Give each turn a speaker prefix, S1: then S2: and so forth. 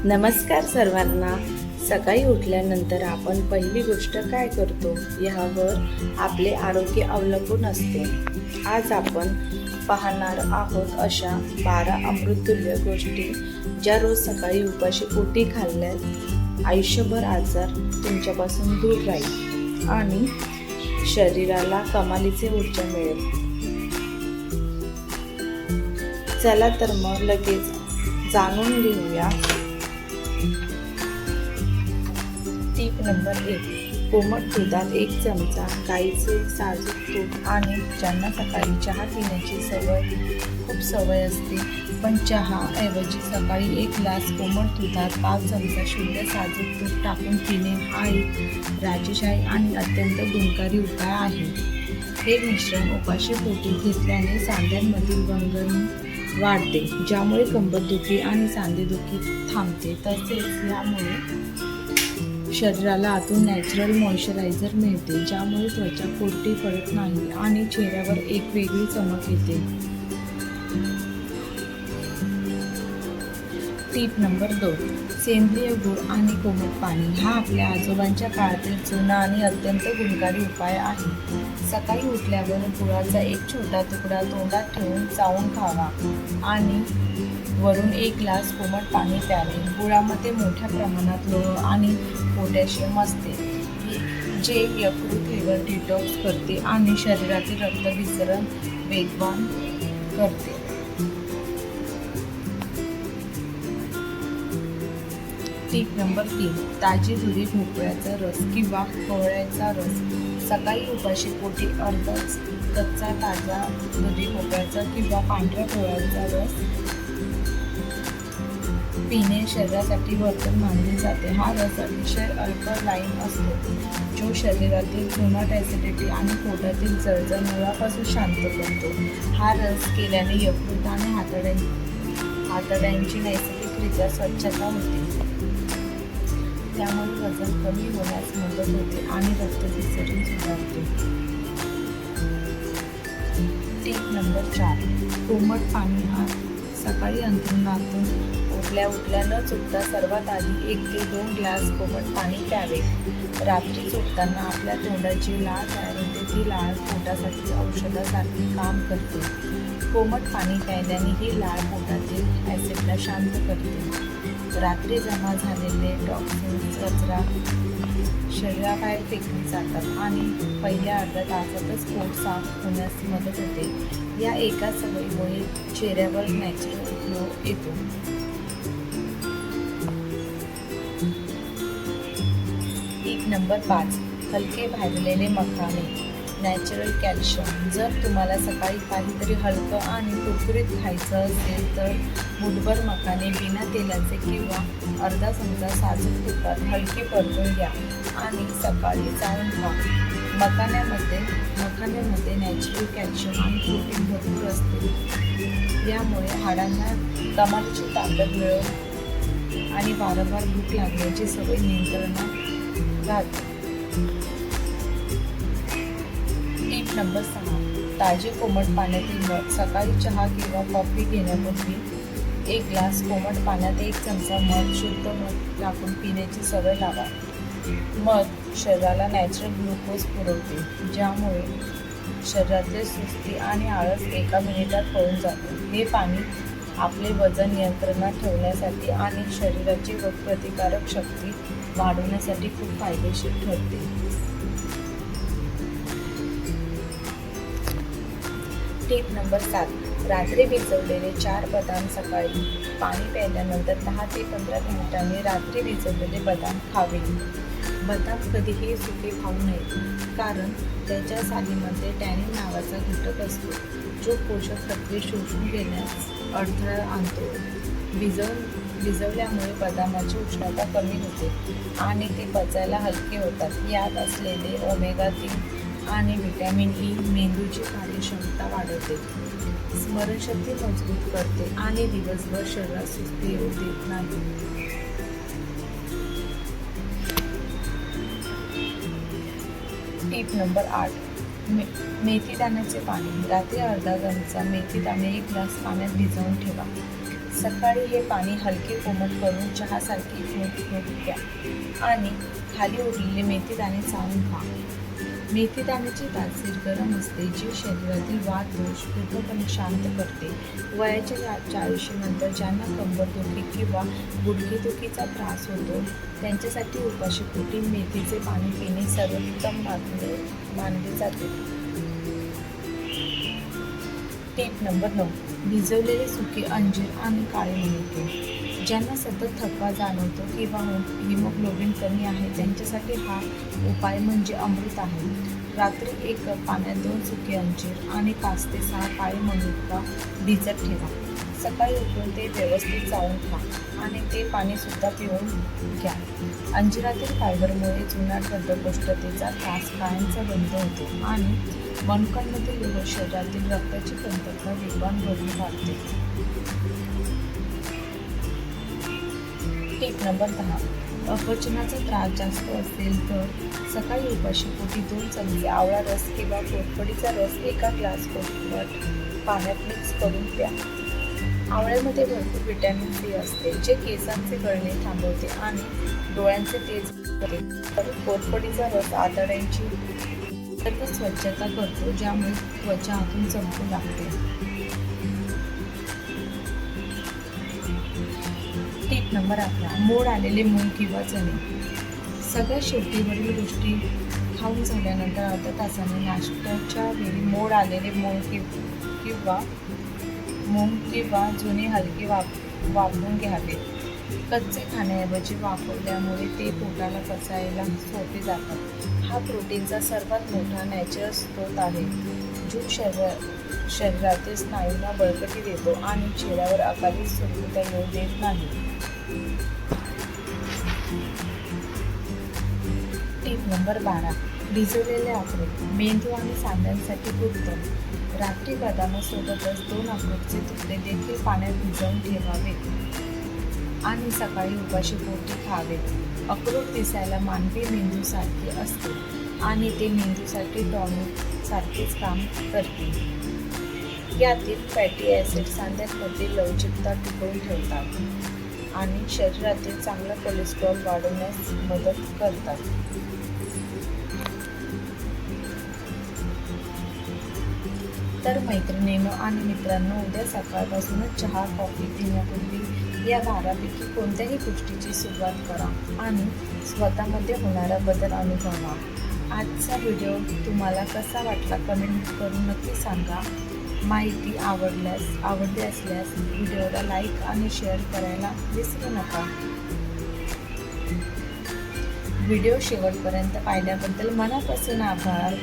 S1: नमस्कार सर्वांना. सकाळी उठल्यानंतर आपण पहिली गोष्ट काय करतो यावर आपले आरोग्य अवलंबून असते. आज आपण पाहणार आहोत अशा 12 अमृततुल्य गोष्टी ज्या रोज सकाळी उपाशी पोटी खाल्ल्यास आयुष्यभर आजार तुमच्यापासून दूर राहील आणि शरीराला कमालीचे ऊर्जा मिळेल. चला तर मग लगेच जाणून घेऊया. टीप नंबर 1. कोमट दुधात 1 चमचा गाईचे साजूक तूप. आणि ज्यांना सकाळी चहा पिण्याची खूप सवय असते, पण चहाऐवजी सकाळी 1 ग्लास कोमट दुधात 5 चमचा शुद्ध साजूक तूप टाकून पिणे हा एक राजेशाही आणि अत्यंत गुणकारी उपाय आहे. हे मिश्रण उपाशी पोटी घेतल्याने सांध्यांमधील वंगण वाढते, ज्यामुळे कंबरदुखी आणि सांधेदुखी थांबते. तसेच यामुळे शरीराला आतून नॅचरल मॉइश्चरायझर मिळते, ज्यामुळे त्वचा कोरडी पडत नाही आणि चेहऱ्यावर एक वेगळी चमक येते. टीप नंबर 2. सेंद्रिय गूळ आणि कोमट पाणी. हा आपल्या आजोबांच्या काळातील जुना आणि अत्यंत गुणकारी उपाय आहे. सकाळी उठल्यावर गुळाचा एक छोटा तुकडा तोंडात ठेवून चावून खावा आणि वरून 1 ग्लास कोमट पाणी प्यावे. गुळामध्ये मोठ्या प्रमाणात लोह आणि पोटॅशियम असते, जे यकृत लिव्हर डिटॉक्स करते आणि शरीरातील रक्तभिसरण वेगवान करते. टीप नंबर 3. ताजी दुधी भोपळ्याचा रस किंवा कोहळ्याचा रस. सकाळी उपाशी पोटी अर्धा कच्चा ताजा दुधी भोपळ्याचा किंवा पांढऱ्या कोहळ्याचा रस पिणे शरीरासाठी वर्तन मानले जाते. हा रस अतिशय अल्कलाईन असतो, जो शरीरातील जुनाट ॲसिडिटी आणि पोटातील जळजळ मुळापासून शांत करतो. हा रस केल्याने यकृत आणि आतड्यांची नैसर्गिकरित्या स्वच्छता होते, त्यामुळे वजन कमी होण्यास मदत होते आणि रक्तभिसरण सुधारते. टीप नंबर 4. कोमट पाणी. सकाळी अंथरुणातून उठल्या न चुकता सर्वात आधी 1 ते 2 ग्लास कोमट पाणी प्यावे. रात्री झोपताना आपल्या तोंडाची लाळ तयार होते. ती लाळ पोटासाठी औषधासारखे काम करते. कोमट पाणी प्यायल्याने ही लाळ पोटातील ॲसिडला शांत करते. रात्री जमा झालेले टॉक्सिन्स कचरा शरीराबाहेर फेकले जातात आणि पहिल्या अर्ध्या तासातच पोट साफ होण्यास मदत होते. या एका सवयीमुळे चेहऱ्यावर नॅचरल ग्लो येतो. टीप नंबर 5. हलके भाजलेले मखाणे. Natural calcium. जर तुम्हाला सकाळी काहीतरी हलकं आणि कुरकुरीत खायचं असेल तर मुठभर मखाणे बिना तेलाचे किंवा अर्धा चमचा साजूक तुपात हलके परतून घ्या आणि सकाळी चावून खा. मखाण्यामध्ये नॅचरल कॅल्शियम आणि प्रोटीन भरपूर असते. यामुळे हाडांना कमालीची ताकद मिळेल आणि वारंवार भूक लागण्याची सवय नियंत्रणात राहते. टीप नंबर 6. ताजे कोमट पाण्यातील मध. सकाळी चहा किंवा कॉफी घेण्यापूर्वी 1 ग्लास कोमट पाण्यात 1 चमचा मध, शुद्ध मध टाकून पिण्याची सवय लावा. मध शरीराला नॅचरल ग्लुकोज पुरवते, ज्यामुळे शरीरातले सुस्ती आणि आळस एका मिनिटात पळून जातो. हे पाणी आपले वजन नियंत्रणात ठेवण्यासाठी आणि शरीराची रोगप्रतिकारक शक्ती वाढवण्यासाठी खूप फायदेशीर ठरते. टीप नंबर 7. रात्री भिजवलेले 4 बदाम. सकाळी पाणी प्यायल्यानंतर 10 ते 15 मिनिटांनी रात्री भिजवलेले बदाम खावे. बदाम कधीही सुके खाऊ नये, कारण त्याच्या सालीमध्ये टॅनिन नावाचा घटक असतो, जो पोषक तत्त्वे शोषून घेण्यास अडथळा आणतो. भिजवल्यामुळे बदामाची उष्णता कमी होते आणि ते पचायला हलके होतात. यात असलेले ओमेगा 3 आणि व्हिटॅमिन ई मेंदूची कार्यक्षमता वाढवते, स्मरणशक्ती मजबूत करते आणि दिवसभर शरीरात सुस्ती येऊ देत नाही. टीप नंबर 8. मेथी दाण्याचे पाणी. रात्री अर्धा चमचा मेथी दाणे 1 ग्लास पाण्यात भिजवून ठेवा. सकाळी हे पाणी हलके कोमट करून चहासारखी घोट घ्या आणि खाली उरलेले मेथीदाणे चावून खा. मेथीदाण्याची तासीर गरम असते, जी शरीरातील वात दोष पूर्णपणे शांत करते. वयाच्या 40 नंतर ज्यांना कंबरदुखी किंवा गुडघेदुखीचा त्रास होतो त्यांच्यासाठी उपाशी पोटी मेथीचे पाणी पिणे सर्वोत्तम मानले जाते. Tip number 9. भिजवलेले सुके अंजीर आणि काळे मनुके. ज्यांना सतत थकवा जाणवतो किंवा हिमोग्लोबिन कमी आहे त्यांच्यासाठी हा उपाय म्हणजे अमृत आहे. रात्री 1 कप पाण्यात 2 सुके अंजीर आणि 5 ते 6 काळे मनुका भिजत ठेवा. सकाळी उठून ते व्यवस्थित चावून खा आणि ते पाणीसुद्धा पिऊन घ्या. अंजिरातील फायबरमुळे जुनाट बद्धकोष्ठतेचा त्रास कायमचा बंद होतो आणि मनुकांमधील लोह शरीरातील रक्ताची कमतरता वेगवान भरून वाढते. Tip number 10. अपचनाचा त्रास जास्त असेल तर सकाळी उपाशी पोटी 2 चमचे आवळा रस किंवा कोरफडीचा रस 1 ग्लास कोमट पाण्यात मिक्स करून प्या. आवळ्यामध्ये भरपूर व्हिटॅमिन सी असते, जे केसांचे गळणे थांबवते आणि डोळ्यांचे तेज करते. तर कोरफडीचा रस आतड्यांची सर्व स्वच्छता करतो, ज्यामुळे त्वचा आतून चमकू लागते. Tip number 11. मोड आलेले मूग किंवा चणे. सगळ्यात शेवटीवरील गोष्टी खाऊन झाल्यानंतर अर्ध्या तासाने नाश्त्याच्या वेळी मोड आलेले मूग किंवा जुने हलके वापरून घ्यावे. कच्चे खाण्याऐवजी वापरल्यामुळे ते पोटाला पचायला सोपे जातात. हा प्रोटीनचा सर्वात मोठा नॅचरल स्रोत आहे, जो शरीरातील स्नायूंना बळकटी देतो आणि चेहऱ्यावर अकाली सुरकुत्या येऊ देत नाही. Tip number 12. भिजवलेले अक्रोड. मेंदू आणि सांध्यांसाठी उत्तम. रात्री बदामासोबतच 2 अक्रोडचे तुकडे देखील पाण्यात भिजवून ठेवावे आणि सकाळी उपाशी पोटी खावे. अक्रोड दिसायला मानवी मेंदूसारखे असते आणि ते मेंदूसाठी टॉनिक सारखेच काम करते. यातील फॅटी ॲसिड सांध्यांमध्ये लवचिकता टिकवून ठेवतात आणि शरीरातील चांगला कोलेस्ट्रॉल वाढवण्यास मदत करतात. तर मैत्रिणींनो आणि मित्रांनो, उद्या सकाळपासूनच चहा कॉफी पिण्यापूर्वी या 12पैकी कोणत्याही गोष्टीची सुरुवात करा आणि स्वतःमध्ये होणारा बदल अनुभवा. आजचा व्हिडिओ तुम्हाला कसा वाटला कमेंट करून नक्की सांगा. माहिती आवडली असल्यास व्हिडिओला लाईक आणि शेअर करायला विसरू नका. व्हिडिओ शेवटपर्यंत पाहिल्याबद्दल मनापासून आभार.